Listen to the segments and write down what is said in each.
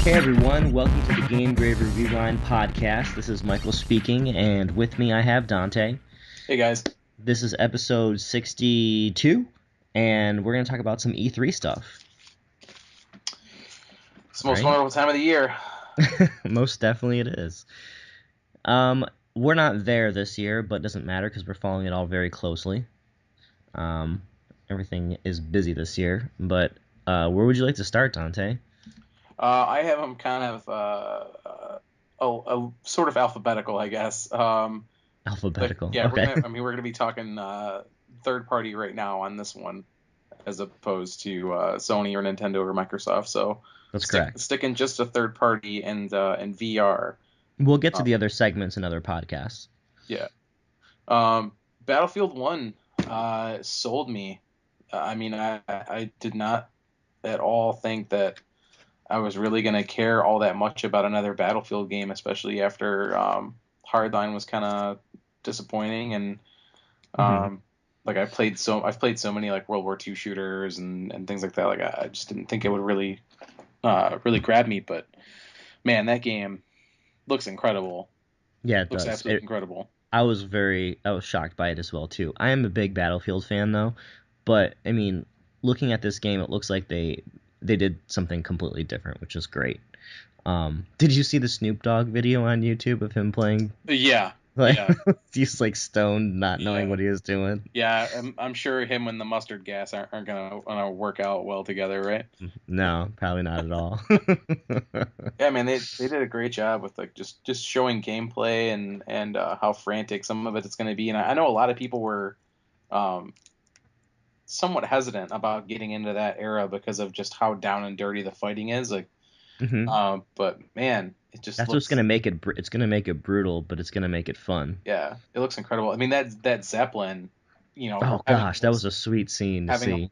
Hey everyone, welcome to the GameGravy Rewind podcast. This is Michael speaking, and with me I have Dante. Hey guys. This is episode 62, and we're going to talk about some E3 stuff. It's the most wonderful time of the year. Most definitely it is. We're not there this year, but it doesn't matter because we're following it all very closely. Everything is busy this year, but where would you like to start, Dante? I have them kind of sort of alphabetical, I guess. Alphabetical. Yeah, Okay. we're gonna be talking third party right now on this one, as opposed to Sony or Nintendo or Microsoft. So That's correct. Sticking just to third party and VR. We'll get to the other segments in other podcasts. Yeah. Battlefield 1 sold me. I did not at all think that I was really going to care all that much about another Battlefield game, especially after Hardline was kind of disappointing, and I've played so many like World War II shooters and things like that. Like I just didn't think it would really grab me, but man, that game looks incredible. Yeah, it Looks does. absolutely incredible. I was shocked by it as well too. I am a big Battlefield fan though, but I mean, looking at this game, it looks like they did something completely different, which is great. Did you see the Snoop Dogg video on YouTube of him playing? Yeah, Like, yeah. he's like stoned, not knowing what he was doing. Yeah, I'm sure him and the mustard gas aren't gonna work out well together, right? No, probably not at all. Yeah, man, they did a great job with like just showing gameplay and how frantic some of it's going to be. And I know a lot of people were somewhat hesitant about getting into that era because of just how down and dirty the fighting is. Like, but man, it just That's looks, what's gonna make it. It's gonna make it brutal, but it's gonna make it fun. yeah, it looks incredible. I mean, that Zeppelin, Oh gosh, that was a sweet scene to see.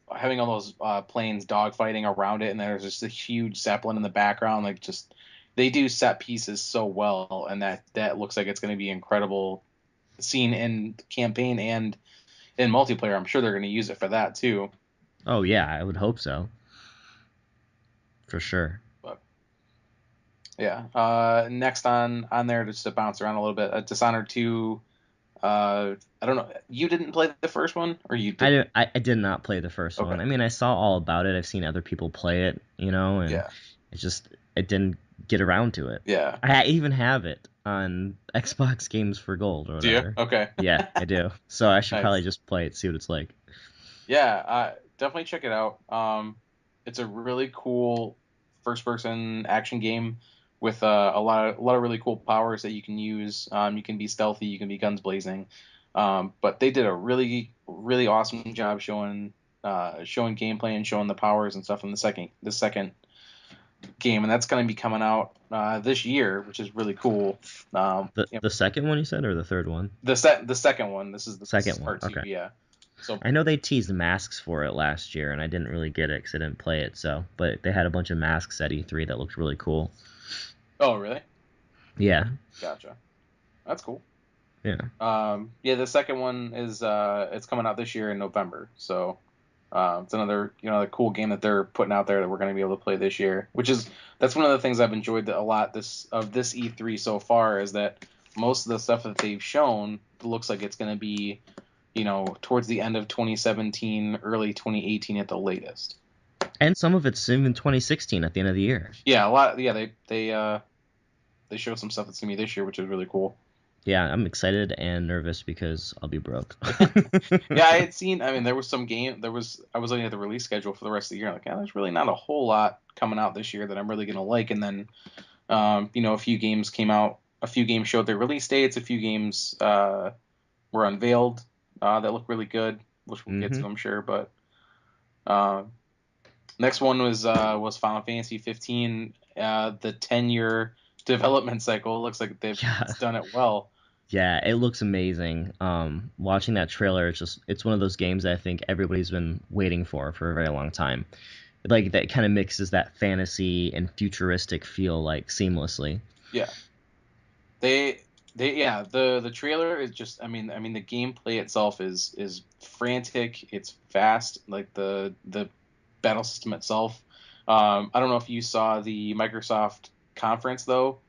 having all those planes dogfighting around it, and there's just a huge Zeppelin in the background. Like, just they do set pieces so well, and that looks like it's going to be incredible scene in campaign and in multiplayer. I'm sure they're going to use it for that too. Oh yeah, I would hope so. For sure. But yeah, next on there, just to bounce around a little bit, Dishonored 2. I don't know. You didn't play the first one, or you did? I did not play the first one. I mean, I saw all about it. I've seen other people play it, and it didn't get around to it. Yeah. I even have it on Xbox Games for Gold or whatever. Do you? Okay. Yeah, I do. So I should probably just play it, see what it's like. Yeah, definitely check it out. It's a really cool first-person action game with a lot of really cool powers that you can use. You can be stealthy, you can be guns blazing. But they did a really, really awesome job showing gameplay and showing the powers and stuff in the second game, and that's going to be coming out this year, which is really cool. The second one you said, or the third one? The second one. This is the second one. Part 2, okay. Yeah. So I know they teased masks for it last year, and I didn't really get it because I didn't play it. But they had a bunch of masks at E3 that looked really cool. Oh, really? Yeah. Gotcha. That's cool. Yeah. The second one is it's coming out this year in November. So it's another the cool game that they're putting out there that we're going to be able to play this year. That's one of the things I've enjoyed a lot this E3 so far, is that most of the stuff that they've shown looks like it's going to be towards the end of 2017, early 2018 at the latest. And some of it's even 2016 at the end of the year. Yeah, a lot. Yeah, they show some stuff that's gonna be this year, which is really cool. Yeah, I'm excited and nervous because I'll be broke. Yeah, I had seen. I mean, there was some game. I was looking at the release schedule for the rest of the year. Like, there's really not a whole lot coming out this year that I'm really gonna like. And then, a few games came out. A few games showed their release dates. A few games were unveiled that look really good, which we'll get to, I'm sure. But next one was Final Fantasy 15. The 10-year development cycle. It looks like they've done it well. Yeah, it looks amazing. Watching that trailer, it's one of those games that I think everybody's been waiting for a very long time. Like, that kind of mixes that fantasy and futuristic feel like seamlessly. Yeah. The trailer is just, I mean the gameplay itself is frantic, it's fast, like the battle system itself I don't know if you saw the Microsoft conference though,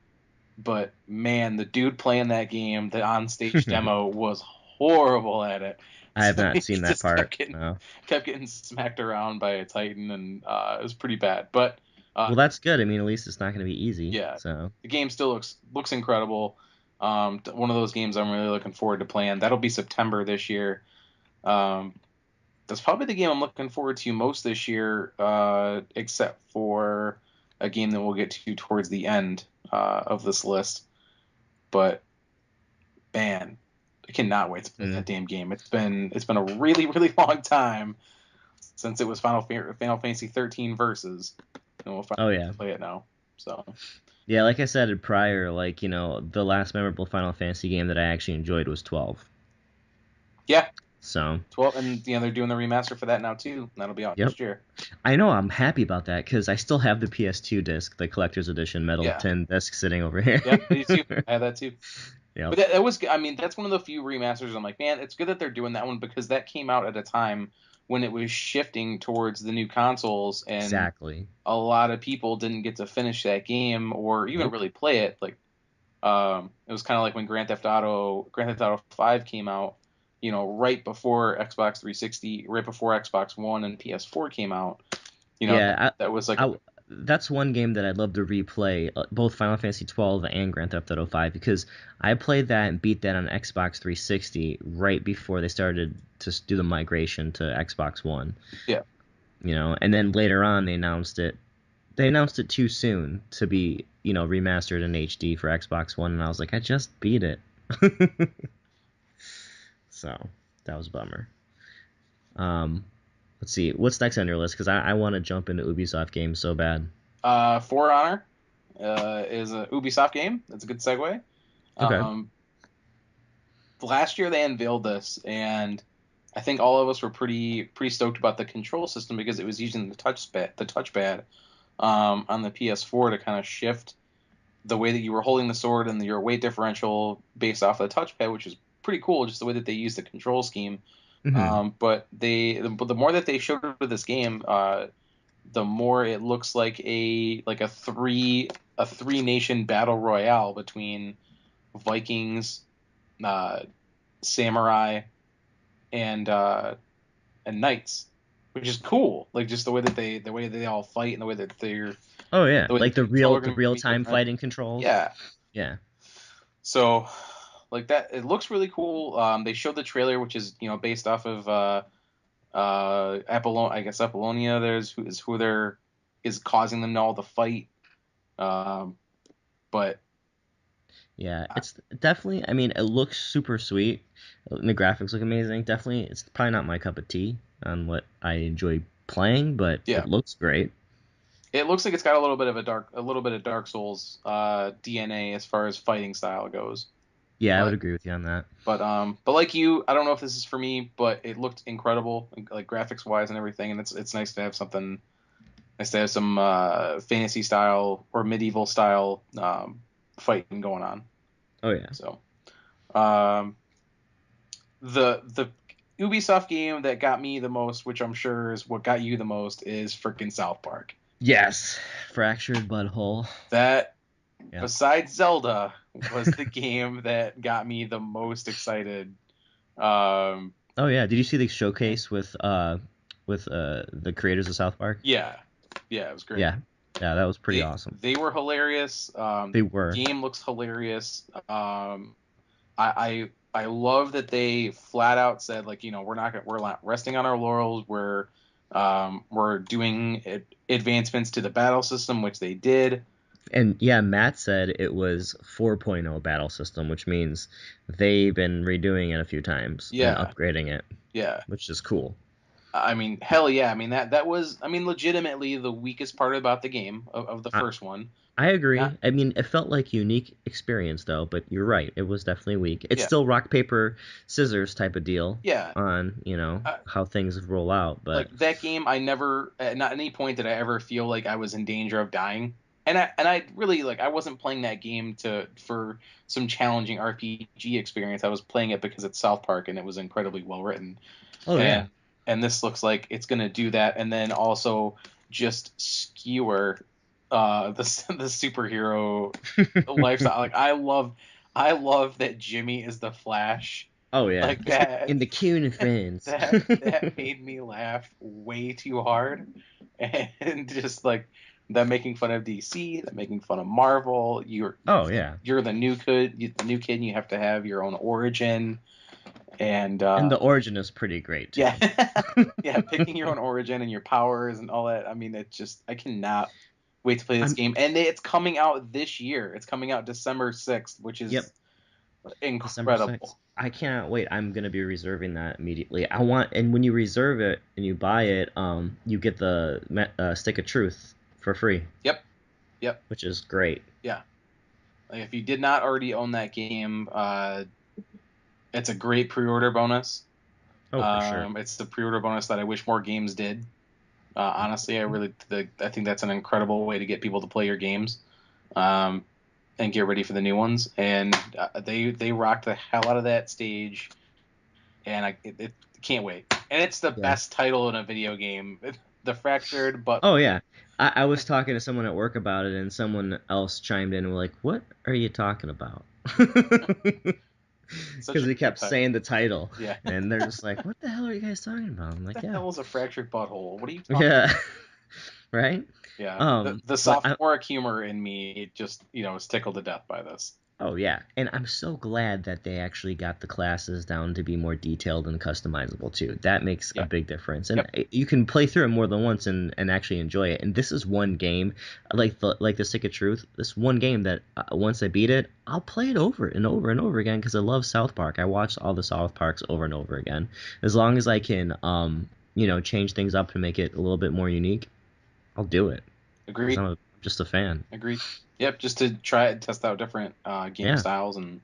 but man, the dude playing that game, the on-stage demo, was horrible at it. I have He not seen that just part. No. kept getting smacked around by a Titan, and it was pretty bad. But Well, that's good. I mean, at least it's not going to be easy. yeah, So, the game still looks incredible. One of those games I'm really looking forward to playing. That'll be September this year. Um, that's probably the game I'm looking forward to most this year, except for a game that we'll get to towards the end of this list. But man, I cannot wait to play mm. that damn game. It's been a really really long time since it was Final Fantasy 13 Versus, and we'll finally Oh get yeah, to play it now. So yeah. Like I said prior, like the last memorable Final Fantasy game that I actually enjoyed was 12. yeah, So, 12, and they're doing the remaster for that now too. That'll be out yep. next year. I know. I'm happy about that because I still have the PS2 disc, the collector's edition metal Yeah, tin disc sitting over here. yeah, me too. I have that too. Yep. But that was, I mean, that's one of the few remasters I'm like, man, it's good that they're doing that one because that came out at a time when it was shifting towards the new consoles, and Exactly. a lot of people didn't get to finish that game or even Nope. really play it. Like, it was kind of like when Grand Theft Auto 5 came out, right before Xbox 360, right before Xbox One and PS4 came out. Yeah, That was like, that's one game that I'd love to replay, both Final Fantasy 12 and Grand Theft Auto 5, because I played that and beat that on Xbox 360 right before they started to do the migration to Xbox One. yeah, And then later on they announced it. They announced it too soon to be, remastered in HD for Xbox One, and I was like, I just beat it. So that was a bummer. Um, let's see, what's next on your list? Because I want to jump into Ubisoft games so bad. For Honor is a Ubisoft game. That's a good segue. Okay. Um, Last year they unveiled this, and I think all of us were pretty stoked about the control system because it was using the touchpad on the PS4 to kind of shift the way that you were holding the sword and your weight differential based off of the touchpad, which is pretty cool, just the way that they use the control scheme. Hmm. But the more that they showed with this game, the more it looks like a three nation battle royale between Vikings, uh, samurai, and knights, which is cool. Like just the way they all fight and Oh yeah, the way like the the real controller the going to real be time different. fighting controls. Yeah. Yeah. So like that, it looks really cool. They showed the trailer, which is based off of I guess Apollonia. Who there is causing them all the fight. Um, but Yeah, it's definitely. I mean, it looks super sweet. And the graphics look amazing. Definitely, it's probably not my cup of tea on what I enjoy playing, but yeah, it looks great. it looks like it's got a little bit of Dark Souls DNA as far as fighting style goes. Yeah, I would But agree with you on that. but like you, I don't know if this is for me, but it looked incredible, like graphics wise and everything, and it's nice to have something, nice to have some fantasy style or medieval style fighting going on. Oh yeah. So um, the Ubisoft game that got me the most, which I'm sure is what got you the most, is freaking South Park. Yes, fractured butthole. That, Yep. besides Zelda, was the game that got me the most excited. Um, Oh yeah. Did you see the showcase with the creators of South Park? yeah, yeah, it was great. Yeah. Yeah, that was pretty They awesome. they were hilarious. They The were. game looks hilarious. I love that they flat out said, like, we're not resting on our laurels. We're doing advancements to the battle system, which they did. And yeah, Matt said it was 4.0 battle system, which means they've been redoing it a few times and Yeah, upgrading it, yeah. which is cool. I mean, hell yeah. I mean that was, I mean, legitimately the weakest part about the game of the I, first one. I Not agree. I mean, it felt like unique experience though, but you're right. It was definitely weak. It's Yeah, still rock paper scissors type of deal yeah. on, how things roll out, but Like that game, I never, at not any point did I ever feel like I was in danger of dying. And I really, like, I wasn't playing that game for some challenging RPG experience. I was playing it because it's South Park and it was incredibly well written. oh yeah. And and this looks like it's going to do that, and then also just skewer the superhero lifestyle. Like I love that Jimmy is the Flash. Oh yeah, Like that in the Coon and Friends. that made me laugh way too hard, and just like them making fun of DC, them making fun of Marvel. Oh yeah, You're the new kid, and you have to have your own origin, and and the origin is pretty great too. yeah, yeah, picking your own origin and your powers and all that. I mean, it's just I cannot wait to play this I'm game, and it's coming out this year. It's coming out December 6th, which Yep, is December 6th. incredible. I cannot wait. I'm gonna be reserving that immediately. I want, and when you reserve it and you buy it, you get the stick of truth for free, Yep, yep, which is great. yeah. Like if you did not already own that game, it's a great pre-order bonus. Oh, for sure. It's the pre-order bonus that I wish more games did. Honestly, I think that's an incredible way to get people to play your games, and get ready for the new ones. And they rocked the hell out of that stage, and I can't wait. And it's the Yeah. best title in a video game, the Fractured. But Oh yeah. I was talking to someone at work about it, and someone else chimed in and were like, "What are you talking about?" such Because a we great kept title. saying the title, Yeah, and they're just like, "What the hell are you guys talking about?" I'm what like, the "Yeah, hell is a fractured butthole? What are you talking? yeah, right." Yeah, the But sophomoric humor in me just is tickled to death by this. oh yeah, and I'm so glad that they actually got the classes down to be more detailed and customizable too. That makes a Yeah. big difference, and Yep. you can play through it more than once and actually enjoy it. And this is one game, like the Stick of Truth. This one game that once I beat it, I'll play it over and over and over again because I love South Park. I watch all the South Parks over and over again. As long as I can, change things up to make it a little bit more unique, I'll do it because Agreed. I'm just a fan. Agreed. Yep. Just to try it, test out different game Yeah, styles and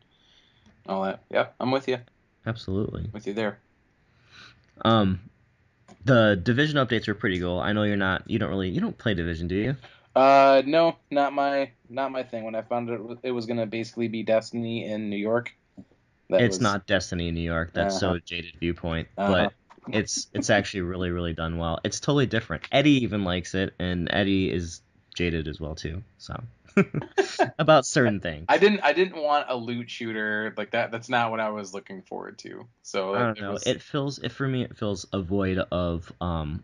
all that. Yep. I'm with you. absolutely. With you there. Um, The Division updates are pretty cool. I know you don't play Division, do you? No, not my thing. When I found it was gonna basically be Destiny in New York. That It's was not Destiny in New York. That's uh huh. so jaded viewpoint, Uh but it's actually really really done well. It's totally different. Eddie even likes it, and Eddie is jaded as well too. So about certain things. I didn't want a loot shooter like that. That's not what I was looking forward to. So I it, don't it know. was It feels it for me. It feels a void of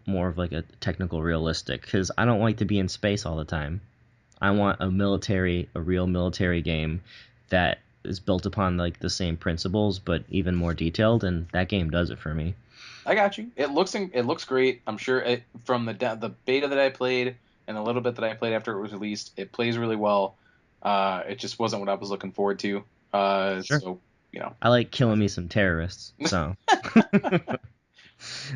more of like a technical realistic because I don't like to be in space all the time. I want a real military game that is built upon like the same principles but even more detailed, and that game does it for me. I got you. It looks great. I'm sure from the beta that I played and the little bit that I played after it was released, it plays really well. It just wasn't what I was looking forward to. Sure. So you know, I like killing me some terrorists, so.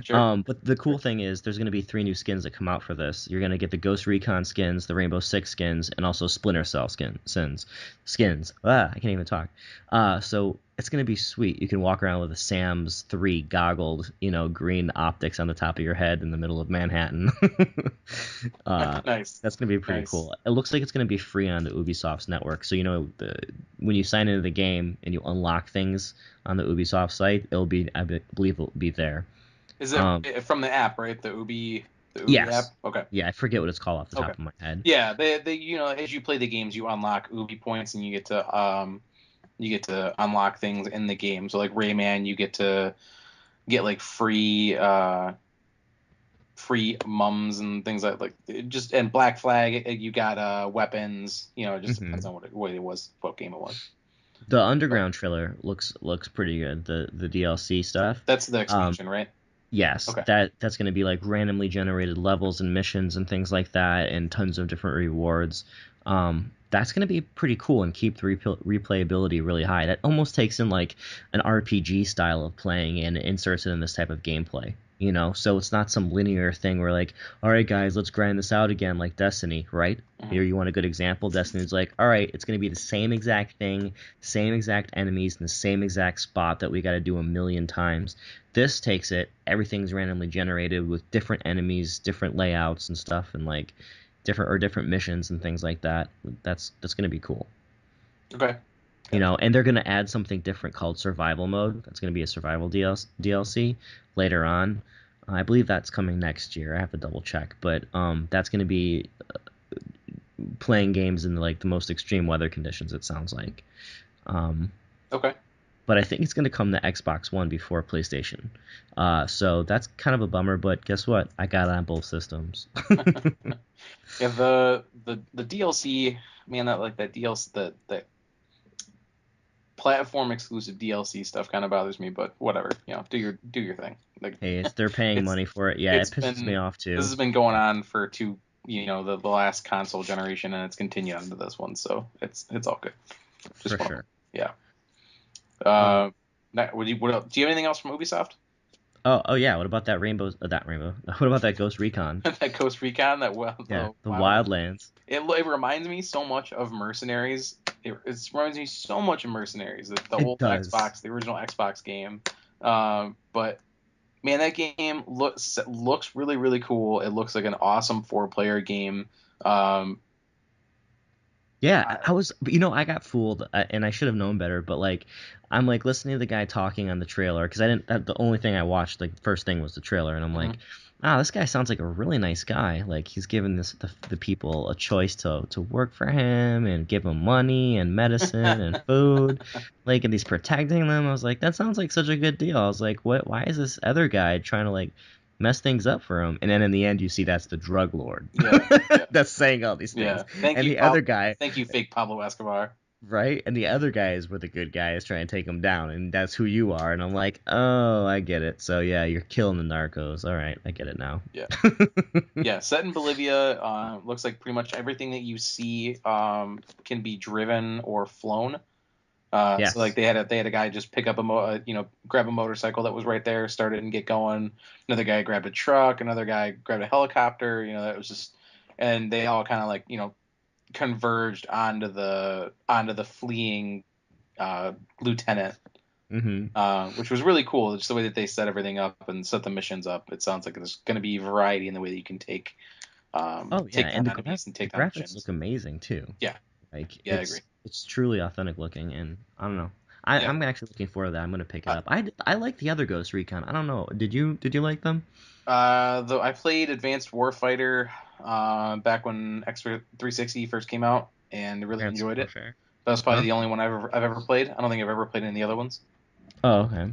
sure, But the cool sure. thing is, there's going to be 3 new skins that come out for this. You're going to get the Ghost Recon skins, the Rainbow Six skins, and also Splinter Cell skins. I can't even talk. So it's going to be sweet. You can walk around with a Sam's 3 goggled, green optics on the top of your head in the middle of Manhattan. uh, Nice, that's going to be pretty nice. cool. It looks like it's going to be free on the Ubisoft's network. So when you sign into the game and you unlock things on the Ubisoft site, believe it'll be there. Is Um, it from the app, right? The Ubi app. yes. Okay, Yeah, I forget what it's called off the okay. top of my head. Yeah, they as you play the games, you unlock Ubi points, and you get to unlock things in the game. So like Rayman, you get to get like free mums and things like just and Black Flag, you got weapons. It just depends hmm on what it was, what game it was. The But Underground trailer looks pretty good. The DLC stuff. that's the Um, expansion, right? yes, Okay. that's going to be like randomly generated levels and missions and things like that, and tons of different rewards. That's going to be pretty cool and keep the replayability really high. That almost takes in like an RPG style of playing and inserts it in this type of gameplay. So it's not some linear thing where like, all right, guys, let's grind this out again like Destiny, right? Mhm. Here, you want a good example? Destiny's like, all right, it's going to be the same exact thing, same exact enemies in the same exact spot that we got to do a million times. This takes it, everything's randomly generated with different enemies, different layouts and stuff, and like different missions and things like that. That's gonna be cool. Okay. Gotcha. And they're gonna add something different called survival mode. That's gonna be a survival DLC later on. I believe that's coming next year. I have to double check, but that's going to be playing games in like the most extreme weather conditions. It sounds like. Um, Okay. but I think it's going to come to Xbox One before PlayStation. So that's kind of a bummer. But guess what? I got it on both systems. Yeah, the DLC, man, that DLC, the platform exclusive DLC stuff kind of bothers me, but whatever, do your thing. Like Hey, they're paying it's money for it. Yeah, it it's pisses me been off this too. has been going on for the last console generation, and it's continued onto this one, so it's all good. For Just one of sure. them. Yeah. Um, What else? Do you have anything else from Ubisoft? oh yeah. What about that rainbow? What about that Ghost Recon? That Coast Recon, Yeah, the the Wildland. Wildlands. It reminds me so much of Mercenaries. It reminds me so much of Mercenaries, the It old does. Xbox, the original Xbox game. But man, that game looks really really cool. It looks like an awesome four-player game. Um, Yeah, I, I got fooled, and I should have known better. But like, I'm like listening to the guy talking on the trailer because I didn't. The only thing I watched, like, first thing was the trailer, and I'm like, mhm. this guy sounds like a really nice guy. Like he's giving the people a choice to work for him and give them money and medicine and food, like, and he's protecting them. I was like, that sounds like such a good deal. I was like, what? Why is this other guy trying to like mess things up for him? And then in the end, you see that's the drug lord Yeah, yeah, that's saying all these things, yeah. Thank and you, the other guy. Thank you, fake Pablo Escobar. Right? And the other guys were the good guys trying to take him down, and that's who you are. And I'm like, oh, I get it. So yeah, you're killing the narcos. All right, I get it now. Yeah. Yeah, set in Bolivia. Looks like pretty much everything that you see can be driven or flown. So like Yes. they had a guy just pick up grab a motorcycle that was right there, start it and get going. Another guy grabbed a truck. Another guy grabbed a helicopter. That was just, and they all kind of like converged onto the fleeing lieutenant, Hmm. which was really cool. Just the way that they set everything up and set the missions up. It sounds like there's going to be variety in the way that you can Oh yeah, take and down enemies and the take down graphics missions. look amazing too. Yeah, Like yeah, I agree. it's truly authentic looking, and I don't know. Yeah. I'm actually looking forward to that. I'm gonna pick it Uh, up. I like the other Ghost Recon. I don't know. Did you like them? Though I played Advanced Warfighter back when Xbox 360 first came out, and really Advanced enjoyed it. Warfare. That was probably Huh? the only one I've ever played. I don't think I've ever played any of the other ones. Oh, okay.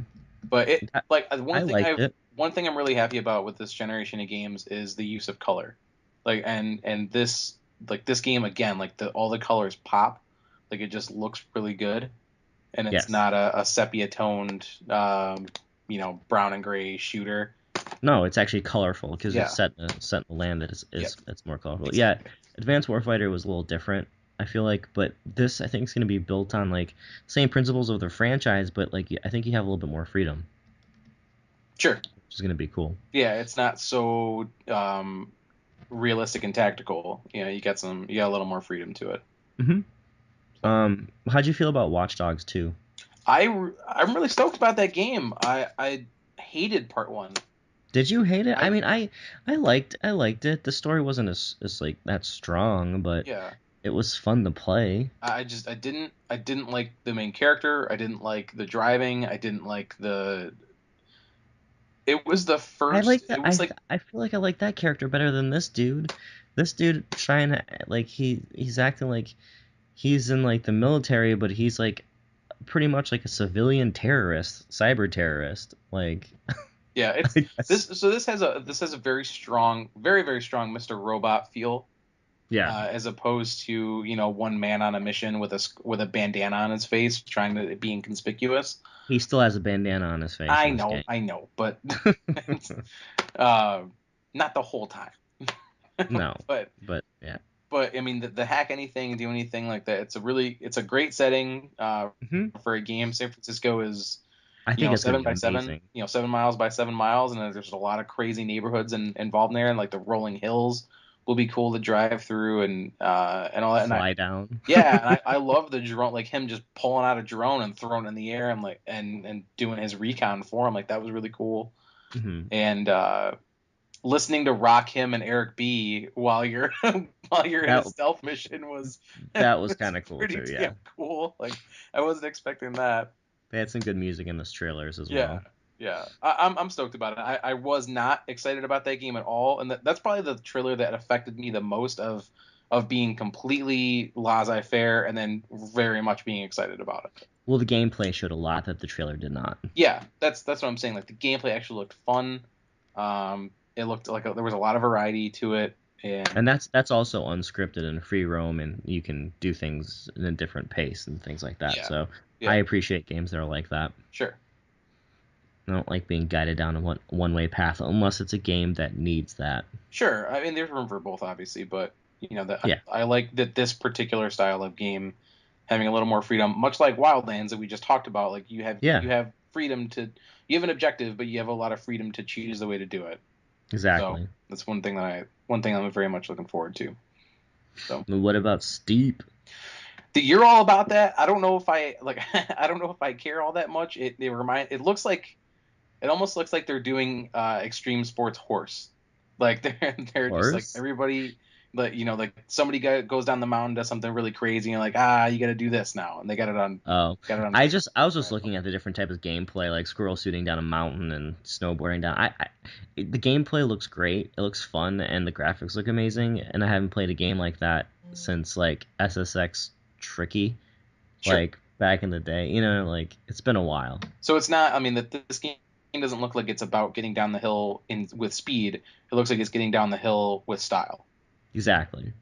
But it I, like I liked it. one thing I'm really happy about with this generation of games is the use of color. Like and this this game again, like all the colors pop. Like it just looks really good, and it's Yes. not a sepia toned brown and gray shooter. No, it's actually colorful because it's Yeah. set in a land that Yep. is it's more colorful. Yeah, Exactly. Advanced Warfighter was a little different, I feel like, but this I think is going to be built on like same principles of the franchise, but like I think you have a little bit more freedom, Sure. which is going to be cool. Yeah, it's not so realistic and tactical. You got a little more freedom to it. Hmm. So How'd you feel about Watch Dogs 2? I'm really stoked about that game. I hated part one. Did you hate it? I I mean, I liked it. The story wasn't as like that strong, but Yeah. it was fun to play. I didn't like the main character. I didn't like the driving. I didn't like the. It was the I first. like that. It was like I feel like I like that character better than this dude. This dude trying to like he's acting like he's in like the military, but he's like pretty much like a civilian terrorist, cyber terrorist. Like yeah. It's I guess. this has a very strong, very very strong Mr. Robot feel. Yeah, As opposed to one man on a mission with a bandana on his face trying to be inconspicuous. he still has a bandana on his face in this game. I know, but uh, not the whole time. No, but but yeah. but I mean, the hack anything, do anything like that. It's a great setting Hmm. for a game. San Francisco is I think it's gonna seven be by seven, amazing. 7 miles by 7 miles, and there's a lot of crazy neighborhoods involved in there, and like the rolling hills will be cool to drive through and all that. And Fly down. yeah, and I love the drone, like him just pulling out a drone and throwing it in the air and like and doing his recon for him. Like that was really cool. Hmm. And listening to Rock Him and Eric B while you're while you're in a That stealth mission was that was was kind of cool pretty too. Yeah, damn cool. Like I wasn't expecting that. they had some good music in those trailers as Yeah. well. Yeah, I'm stoked about it. I was not excited about that game at all, and that's probably the trailer that affected me the most of being completely laissez-faire and then very much being excited about it. Well, the gameplay showed a lot that the trailer did not. Yeah, that's what I'm saying. Like the gameplay actually looked fun. It looked like there was a lot of variety to it, And and that's also unscripted and free roam, and you can do things in a different pace and things like that. yeah, So I yeah, appreciate games that are like that. sure, I don't like being guided down a one way path unless it's a game that needs that. sure. I mean, there's room for both, obviously, but that Yeah, I like that this particular style of game having a little more freedom, much like Wildlands that we just talked about. Like yeah, you have freedom to you have an objective, but you have a lot of freedom to choose the way to do it. So exactly. that's one thing I'm very much looking forward to. So But what about Steep? you're all about that. I don't know if I like. I don't know if I care all that much. It looks like it almost looks like they're doing extreme sports horse. Like they're just like Horse? everybody, like like somebody goes down the mountain, does something really crazy, and like you got to do this now, and they Oh, got it on I was just platform. looking at the different types of gameplay, like squirrel shooting down a mountain and snowboarding down. The gameplay looks great. It looks fun, and the graphics look amazing. And I haven't played a game like that since like SSX Tricky, Sure. like back in the day. Like it's been a while. So it's not. I mean, that this game doesn't look like it's about getting down the hill in with speed. It looks like it's getting down the hill with style. Exactly.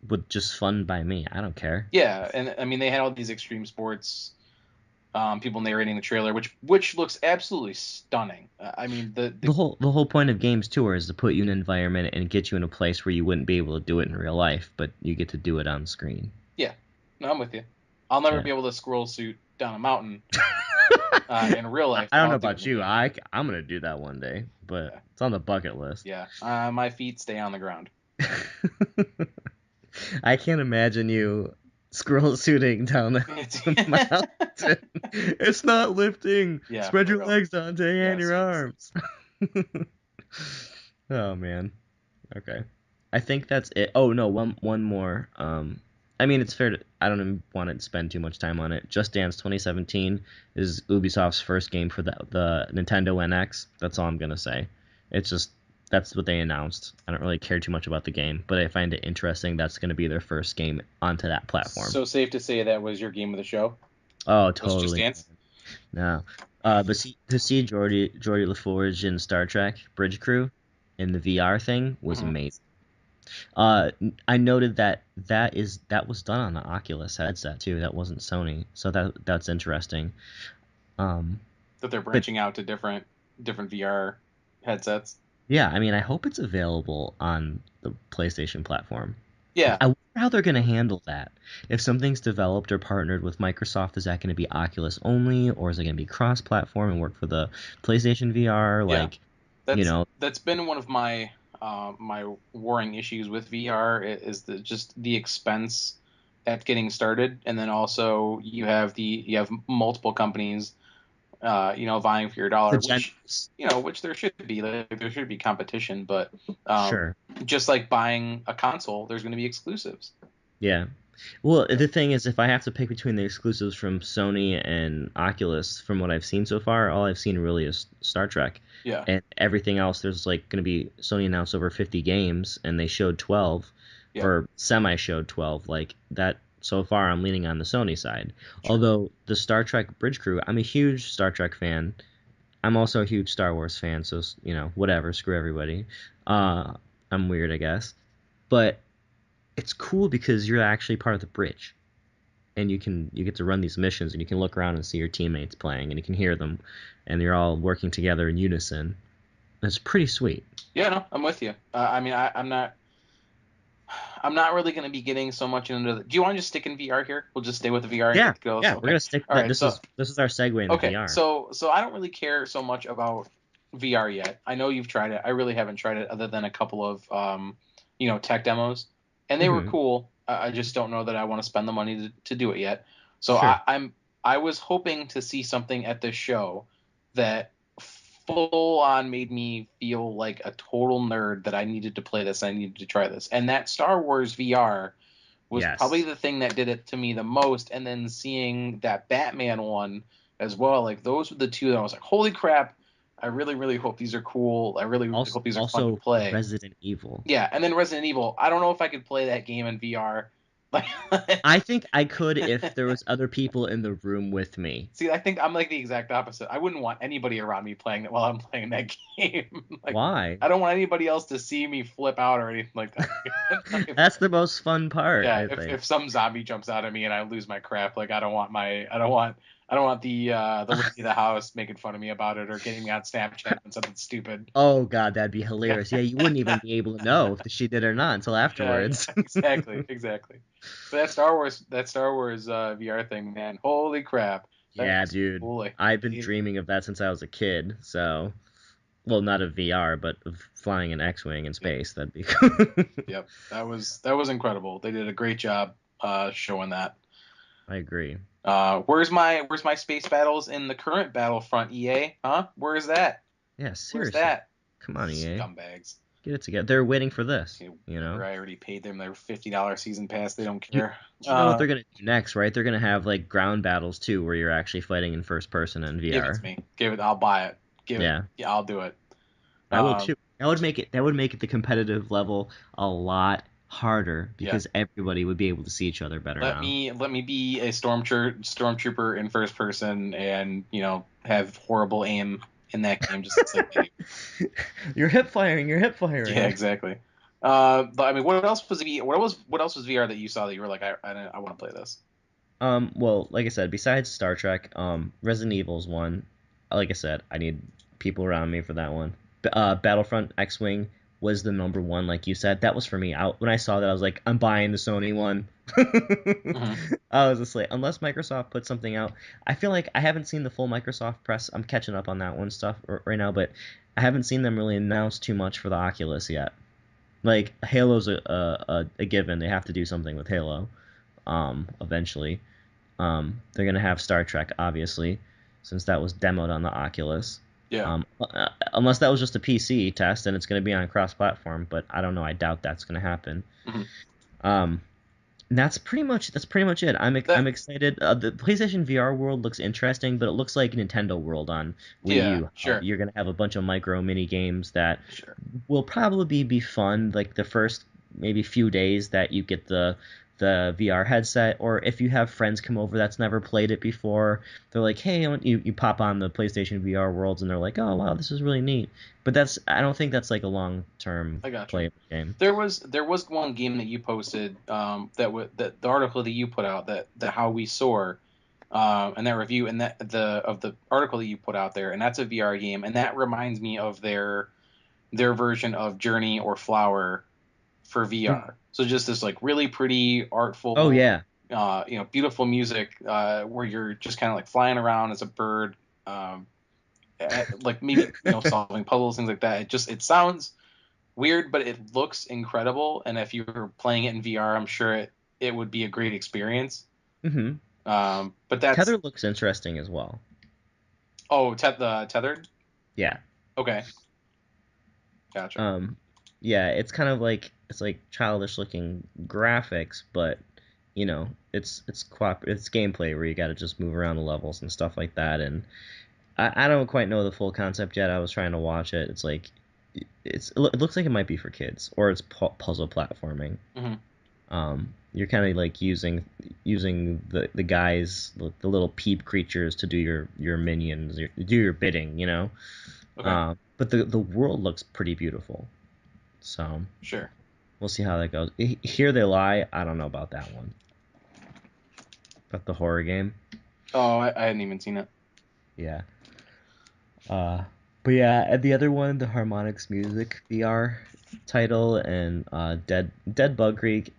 But just fun by me. I don't care. Yeah, and I mean they had all these extreme sports people narrating the trailer, which looks absolutely stunning. I mean The whole point of games too is to put you in an environment and get you in a place where you wouldn't be able to do it in real life, but you get to do it on screen. yeah, no, I'm with you. I'll never Yeah. be able to squirrel suit down a mountain in real life, I but don't know I'll do it in about the you. game. I'm gonna do that one day, but Yeah, it's on the bucket list. yeah. My feet stay on the ground. I can't imagine you scroll shooting down the mountain. It's not lifting. Yeah, Spread for your real. legs, Dante, and your Yes. arms. Oh man. Okay. I think that's it. Oh no, one more. I mean it's fair to I don't even want to spend too much time on it. Just Dance 2017 is Ubisoft's first game for the Nintendo NX. That's all I'm gonna say. It's just that's what they announced. I don't really care too much about the game, but I find it interesting that's gonna be their first game onto that platform. So safe to say that was your game of the show? Oh, Was Just totally. Dance? No. But to see Geordie LaForge in Star Trek Bridge Crew in the VR thing was Hmm. amazing. Uh, I noted that was done on the Oculus headset too. That wasn't Sony, so that's interesting. Um, That they're but branching out to different VR headsets. yeah, I mean, I hope it's available on the PlayStation platform. Yeah. I wonder how they're going to handle that. If something's developed or partnered with Microsoft, is that going to be Oculus only, or is it going to be cross-platform and work for the PlayStation VR? Yeah. Like, you That's know, that's been one of my worrying issues with VR is just the expense at getting started, and then also you have multiple companies vying for your the dollar, gen. which there should be, like, there should be competition, but um, Sure. just like buying a console, there's going to be exclusives. Yeah. Well, So the thing is, if I have to pick between the exclusives from Sony and Oculus, from what I've seen so far, all I've seen really is Star Trek. yeah, And everything else, there's like going to be Sony announced over 50 games, and they showed 12, yeah, or semi showed 12. Like that, so far, I'm leaning on the Sony side. sure. Although the Star Trek Bridge Crew, I'm a huge Star Trek fan. I'm also a huge Star Wars fan, so whatever, screw everybody. Uh, I'm weird, I guess, but it's cool because you're actually part of the bridge, and you get to run these missions, and you can look around and see your teammates playing, and you can hear them, and you're all working together in unison. It's pretty sweet. Yeah, no, I'm with you. I mean, I'm not really going to be getting so much into the. Do you want to just stick in VR here? We'll just stay with the VR and Yeah, get the girls. yeah, we're Okay. gonna stick All that. right. This is our segue into Okay. VR. So I don't really care so much about VR yet. I know you've tried it. I really haven't tried it other than a couple of tech demos, and they were Hmm. cool. I just don't know that I want to spend the money to do it yet. So Sure. I was hoping to see something at this show that full on made me feel like a total nerd that I needed to play this. I needed to try this, and that Star Wars VR was probably Yes. the thing that did it to me the most. And then seeing that Batman one as well. Like those were the two that I was like, holy crap! I really, really hope these are cool. I really, really Also, hope these are fun to also play. Resident Evil. Yeah, and then Resident Evil. I don't know if I could play that game in VR. Like, I think I could if there was other people in the room with me. see, I think I'm like the exact opposite. I wouldn't want anybody around me playing it while I'm playing that game. Like, Why? I don't want anybody else to see me flip out or anything like that. If, That's the most fun part, yeah, I if think. some zombie jumps out at me and I lose my crap, like I don't want the lady of the house making fun of me about it or getting me on Snapchat and something stupid. Oh God, that'd be Yeah. hilarious. Yeah, you wouldn't even be able to know if she did or not until Yeah, afterwards. exactly, exactly. But that Star Wars VR thing, man, holy crap, that Yeah, was dude. cool. Like, I've been dreaming of that since I was a kid. So, well, not of VR, but of flying an X-wing in yep, space. That'd be cool. yep, that was incredible. They did a great job showing that. I agree. Where's my space battles in the current Battlefront, EA? Huh? Where is that? Yeah, Where's seriously. that? Come on, EA. Scumbags. Get it together. They're waiting for this, you Whatever. know? I already paid them their $50 season pass. They don't You care. you know what they're gonna do next, right? They're gonna have like ground battles too, where you're actually fighting in first person in Give it VR. to me. Give it. I'll buy it. Give it. Yeah, Yeah, I'll do it. I will Um, too. That would make it the competitive level a lot harder yeah. because everybody would be able to see each other better Let now. me let me be a stormtrooper in first person, and have horrible aim in that game, just like they do. You're hip firing. You're hip Yeah, firing. exactly. But I mean, what else was VR that you saw that you were like, I want to play this? Well, like I said, besides Star Trek, Resident Evil's one. Like I said, I need people around me for that one. Battlefront X-Wing was the number one, like you said. That was for me. When I saw that, I was like, I'm buying the Sony one. Hmm. I was just like, unless Microsoft puts something out, I feel like I haven't seen the full Microsoft press. I'm catching up on that one stuff right now, but I haven't seen them really announce too much for the Oculus yet. Like Halo's a given. They have to do something with Halo, eventually. They're gonna have Star Trek, obviously, since that was demoed on the Oculus. Yeah. Unless that was just a PC test and it's gonna be on cross-platform, but I don't know. I doubt that's gonna happen. Hmm. Um, that's pretty much it. I'm That. excited. The PlayStation VR world looks interesting, but it looks like Nintendo World on Wii Yeah. U. How Sure. you're gonna have a bunch of micro mini games that Sure. will probably be fun, like the first maybe few days that you get the VR headset, or if you have friends come over that's never played it before, they're like, hey, you pop on the PlayStation VR worlds, and they're like, oh wow, this is really neat. But I don't think that's like a long term I got you. playable game. There was one game that you posted, that the article that you put out, that how we soar, and that review, and that the article that you put out there, and that's a VR game, and that reminds me of their version of Journey or Flower for VR. So just this like really pretty, Oh artful, yeah. beautiful music, where you're just kind of like flying around as a bird, like maybe solving puzzles, things like that. It sounds weird, but it looks incredible. And if you were playing it in VR, I'm sure it would be a great experience. hmm But that's Tether looks interesting as well. the tethered. Yeah. Okay, gotcha. Um, yeah, it's like childish looking graphics, but it's gameplay where you got to just move around the levels and stuff like that. And I don't quite know the full concept yet. I was trying to watch it. It's like it looks like it might be for kids, or it's puzzle platforming. Hmm. You're kind of like using the guys, the little peep creatures to do your minions, do your bidding, you know. Okay, But the world looks pretty beautiful, so sure. we'll see how that goes. Here They Lie, I don't know about that one, but the horror game, Oh, I hadn't even seen it. yeah. Uh, but yeah, and the other one, the Harmonix Music VR title, and Dead Bug Creek,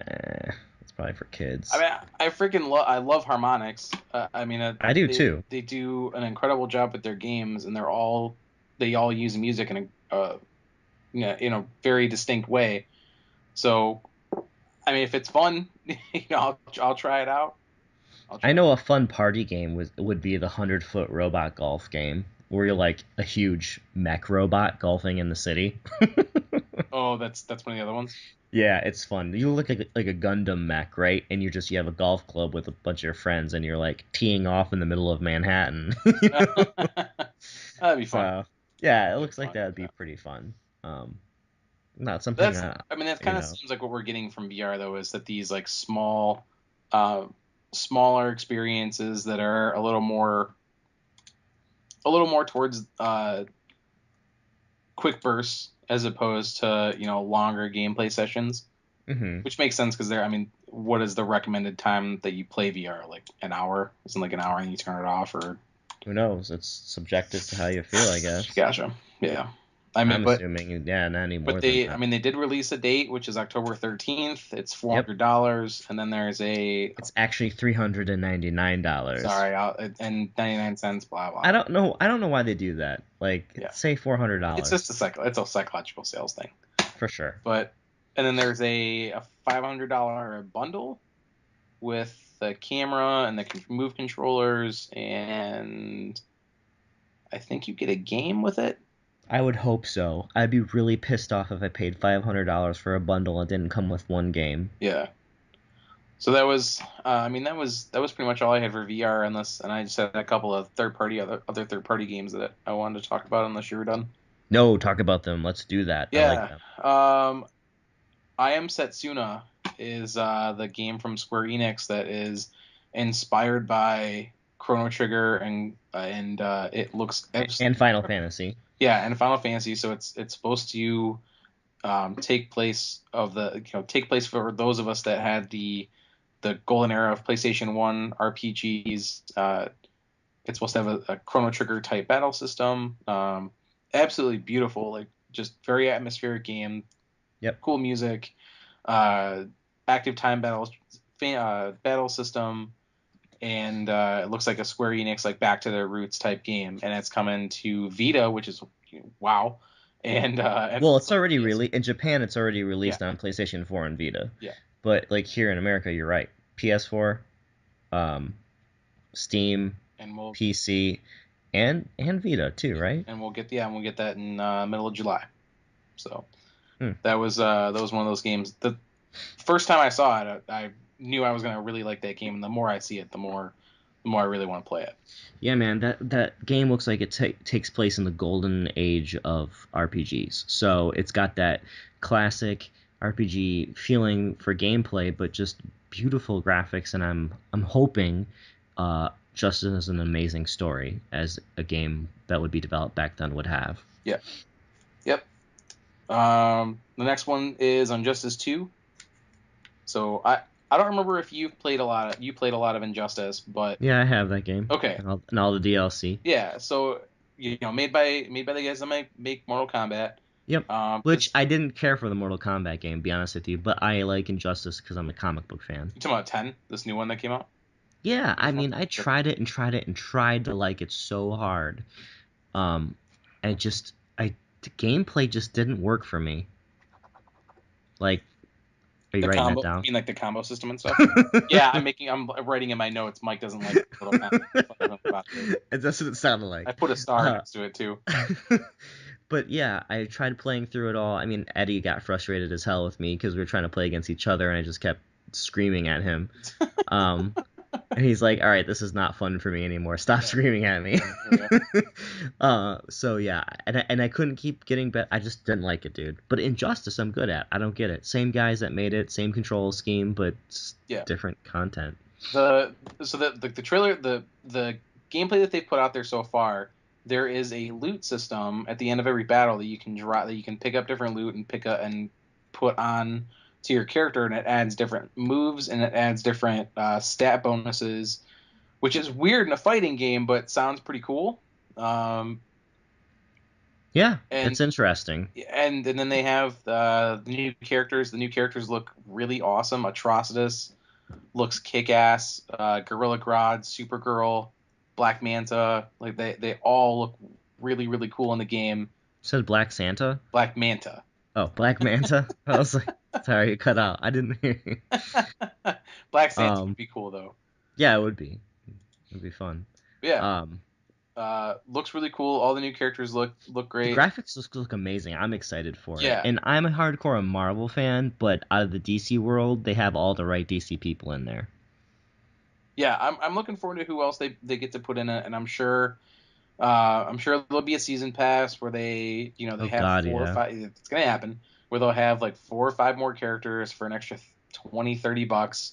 it's probably for I kids. mean, I love Harmonix. I mean, I do they too. they do an incredible job with their games, and they all use music in a very distinct way. So, I mean, if it's fun, I'll try it out. I'll I try it know out. a fun party game would be the 100-foot robot golf game, where you're like a huge mech robot golfing in the city. Oh, that's one of the other ones. Yeah, it's fun. You look like a Gundam mech, right? And you have a golf club with a bunch of your friends, and you're like teeing off in the middle of Manhattan. That'd be fun. So yeah, it That'd be looks like fun. that would be pretty fun. Not something That's, I mean, that you kind of know. seems like what we're getting from VR though, is that these like uh, smaller experiences that are a little more towards quick bursts as opposed to longer gameplay sessions, Hmm. which makes sense because I mean, what is the recommended time that you play VR? Like an hour? Isn't like an hour and you turn it off, or Who knows? It's subjective to how you feel, I guess. gotcha. Yeah. I mean, I'm assuming, yeah, not any but more than they, I that. mean, they did release a date, which is October 13th. It's Yep. $400, and then there's It's actually $399. sorry, and 99 cents, blah blah. I don't know why they do that. Like, Yeah, say it's just $400 it's a psychological sales thing. for sure. But and then there's a $500 bundle with the camera and the move controllers, and I think you get a game with it. I would hope so. I'd be really pissed off if I paid $500 for a bundle and didn't come with one game. Yeah. So that was, I mean, that was pretty much all I had for VR, unless, and I just had a couple of other third party games that I wanted to talk about unless you were done. No, talk about them. Let's do that. I like Yeah. them. I Am Setsuna is the game from Square Enix that is inspired by Chrono Trigger, and it looks And absolutely Final incredible. Fantasy. Yeah, and Final Fantasy. So it's supposed to take place for those of us that had the golden era of PlayStation 1 RPGs. It's supposed to have a Chrono Trigger type battle system. Absolutely beautiful, like just very atmospheric game, Yep. cool music, uh, active time battle system, and it looks like a Square Enix like back to their roots type game, and it's coming to Vita, which is wow, and Well, it's also already PS. really in Japan. It's already Yeah, released on PlayStation 4 and Vita. yeah, But like here in America, you're right. PS4, um, Steam, and we'll PC, and Vita too, right? and we'll get that in middle of July. So Hmm. that was one of those games. The first time I saw it, I knew I was gonna really like that game, and the more I see it, the more I really want to play it. Yeah, man, that game looks like it takes place in the golden age of RPGs. So it's got that classic RPG feeling for gameplay, but just beautiful graphics, and I'm hoping just as an amazing story as a game that would be developed back then would have. Yeah. Yep. The next one is Injustice 2. So I don't remember if you played a lot of Injustice, but Yeah, I have that game okay. and all the DLC. Yeah, so made by the guys that make Mortal Kombat. Yep. Which This I didn't care for the Mortal Kombat game, to be honest with you, but I like Injustice because I'm a comic book fan. you talking about 10, this new one that came out? Yeah, I mean, I Sure. tried it and tried it and tried to like it so hard. Um, and the gameplay just didn't work for me. Like, are you The writing that combo, you down? mean like the combo system and stuff? Yeah, I'm writing in my notes. Mike doesn't like Mortal Kombat. That's what it sounded I like. put a star Uh, next to it too. but yeah, I tried playing through it all. I mean, Eddie got frustrated as hell with me because we were trying to play against each other, and I just kept screaming at him. Um, And he's like, "All right, this is not fun for me anymore. Stop screaming at me." Yeah. So yeah, and I couldn't keep getting better. I just didn't like it, dude. But Injustice, I'm good at. I don't get it. Same guys that made it, same control scheme, but Yeah. different content. The trailer, the gameplay that they put out there so far, there is a loot system at the end of every battle that you can that you can pick up different loot and pick up and put on to your character, and it adds different moves and it adds different stat bonuses, which is weird in a fighting game, but sounds pretty cool. Um, Yeah, and it's interesting. and then they have the new characters. The new characters look really awesome. Atrocitus looks kick-ass. Gorilla Grodd, Supergirl, Black Manta, like they all look really cool in the game. You said Black Santa? Black Manta. Oh, Black Manta? I was like, sorry, you cut out. I didn't hear you. Black Santa would Um, be cool though. yeah, it would be. It would be fun. Yeah. Um, Looks really cool. All the new characters look The great. graphics look amazing. I'm excited for it. Yeah, And I'm a hardcore Marvel fan, but out of the DC world, they have all the right DC people in there. yeah. I'm looking forward to who else they get to put in it, and I'm sure there'll be a season pass where they Oh have God, four or yeah. five. It's gonna happen where they'll have like 4 or 5 more characters for an extra 20-30 bucks,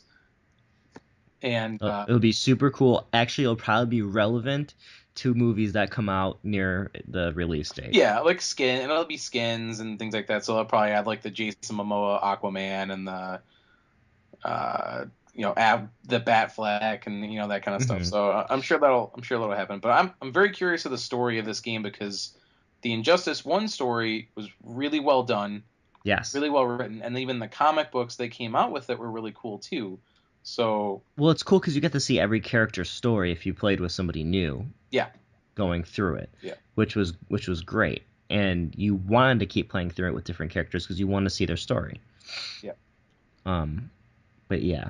and It'll be super cool. Actually, it'll probably be relevant to movies that come out near the release date. yeah, like skin, and it'll be skins and things like that. So they'll probably add like the Jason Momoa Aquaman and the uh, the Batfleck and that kind of stuff. Hmm. So I'm sure that'll happen. But I'm very curious of the story of this game because the Injustice One story was really well done, Yes. really well written, and even the comic books they came out with it were really cool too. So Well, it's cool because you get to see every character's story if you played with somebody new yeah, going through it, yeah, which was great. And you wanted to keep playing through it with different characters because you want to see their story. yeah. Um, but yeah,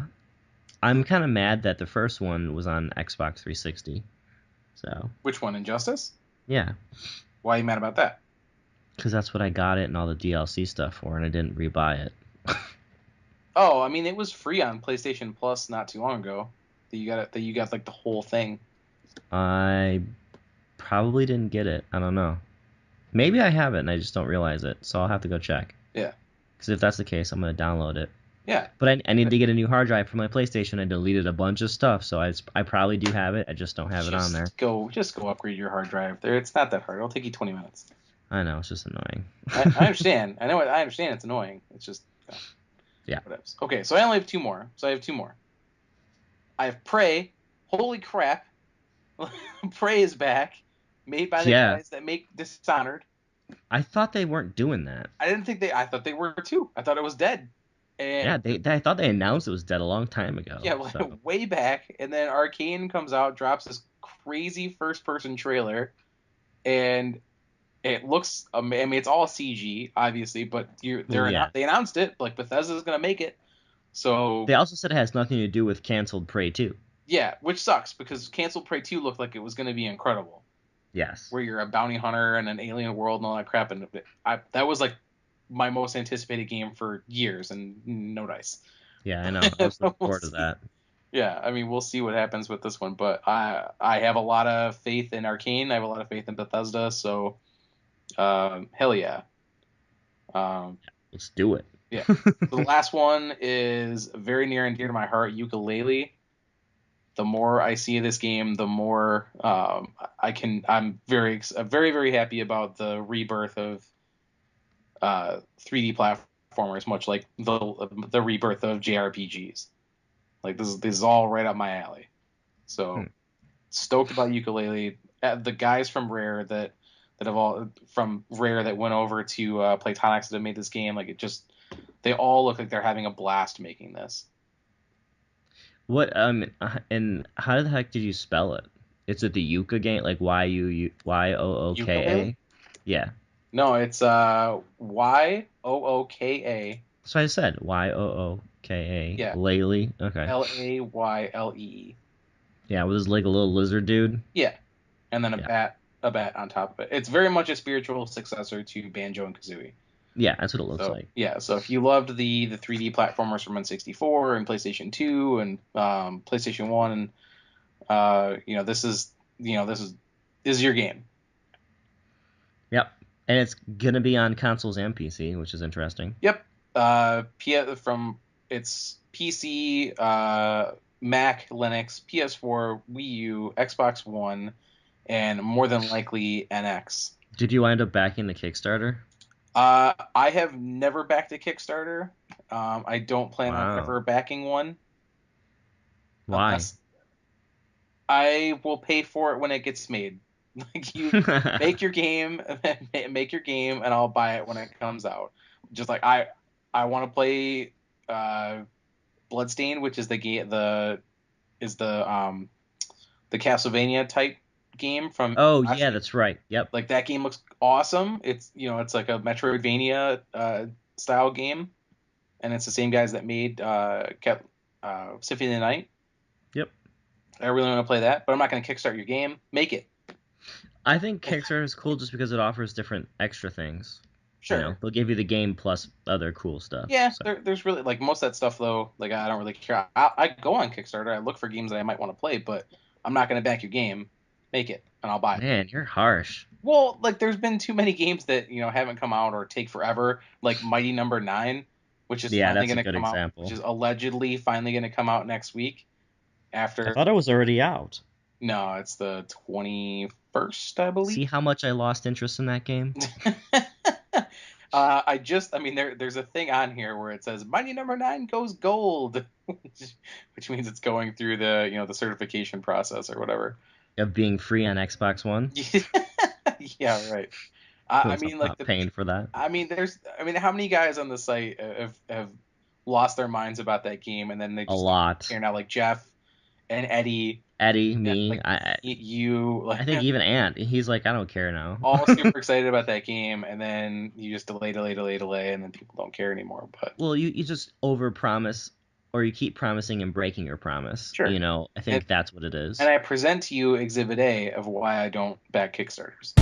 I'm kind of mad that the first one was on Xbox 360. So Which one, Injustice? yeah, Why are you mad about that? because that's what I got it and all the DLC stuff for, and I didn't rebuy it. Oh, I mean, it was free on PlayStation Plus not too long ago. That you got like the whole thing. I probably didn't get it. I don't know. Maybe I have it and I just don't realize it. So I'll have to go check. Yeah, Because if that's the case, I'm gonna download it. yeah. But I need to get a new hard drive for my PlayStation. I deleted a bunch of stuff, so I probably do have it. I just don't have it on there. Just go upgrade your hard drive. There, it's not that hard. It'll take you 20 minutes. I know it's just annoying. I understand. I understand it's annoying. It's just Yeah. whatever. Okay, so I only have two more. So I have two more. I have Prey. Holy crap! Prey is back, made by the Yeah. guys that make Dishonored. I thought they weren't doing that. I didn't think they. I thought they were too. I thought it was dead. Yeah, And I thought they announced it was dead a long time ago. yeah, So way back. And then Arcane comes out, drops this crazy first-person trailer, and it looks. I mean, it's all CG, obviously, but well, yeah. they announced it. Like Bethesda's gonna make it. So They also said it has nothing to do with canceled Prey 2. yeah, which sucks because Cancel Prey 2 looked like it was gonna be incredible, Yes. where you're a bounty hunter in an alien world and all that crap. And that was like my most anticipated game for years, and no dice. Yeah, I know. I was looking We'll forward to see. that. Yeah, I mean, we'll see what happens with this one, but I have a lot of faith in Arcane. I have a lot of faith in Bethesda, so hell yeah. Um, Let's do it. yeah. The last one is very near and dear to my heart, Ukulele. The more I see this game, the more I'm very very happy about the rebirth of 3D platformers, much like the rebirth of JRPGs. Like this is all right up my alley. So Hmm. stoked about Ukulele. The guys from Rare that have all from Rare that went over to Playtonics that have made this game, like they all look like they're having a blast making this. What and how the heck did you spell it? Is it the Yuka game, like Yooka? Ukulele? Yeah. No, it's Yooka. So I said Yooka. Yeah, Laley. Okay. Layle. Yeah, with his like a little lizard dude. Yeah, and then Yeah. a bat on top of it. It's very much a spiritual successor to Banjo and Kazooie. Yeah, that's what it looks So like. yeah, so if you loved the 3D platformers from N64 and PlayStation 2 and PlayStation 1, and this is your game. Yep. And it's gonna be on consoles and PC, which is interesting. Yep. From its PC, Mac, Linux, PS4, Wii U, Xbox One, and more than likely NX. Did you wind up backing the Kickstarter? I have never backed a Kickstarter. I don't plan on Wow. ever backing one Why? unless I will pay for it when it gets made. Like you make your game, make your game, and I'll buy it when it comes out. Just like I want to play Bloodstained, which is the game the Castlevania type game from Oh last yeah, year. that's right. Yep. Like that game looks awesome. It's like a Metroidvania style game, and it's the same guys that made Symphony of the Night. Yep. I really want to play that, but I'm not going to kickstart your game. Make it. I think Kickstarter is cool just because it offers different extra things. Sure. They'll give you the game plus other cool stuff. Yeah, So there's really like most of that stuff though. Like I don't really care. I go on Kickstarter. I look for games that I might want to play, but I'm not gonna back your game. Make it, and I'll buy it. man, you're harsh. Well, like there's been too many games that haven't come out or take forever. Like Mighty Number Nine, which is Yeah, finally that's a gonna good come out, which example. is allegedly finally gonna come out next week. I After thought it was already out. no, it's the 21st, I believe. See how much I lost interest in that game? I mean, there's a thing on here where it says Mighty Number Nine goes gold, which means it's going through the certification process or whatever. Of being free on Xbox One. Yeah, right. I Because I'm mean, like not paying for that. I mean, how many guys on the site have lost their minds about that game and then they A just don't lot. care now, like Jeff and Eddie, Eddie, and me, like you, I like think even Ant, he's like, I don't care now. all super excited about that game, and then you just delay, and then people don't care anymore. But Well, you just overpromise, or you keep promising and breaking your promise. sure. I And, think that's what it and is. I present to you Exhibit A of why I don't back Kickstarters.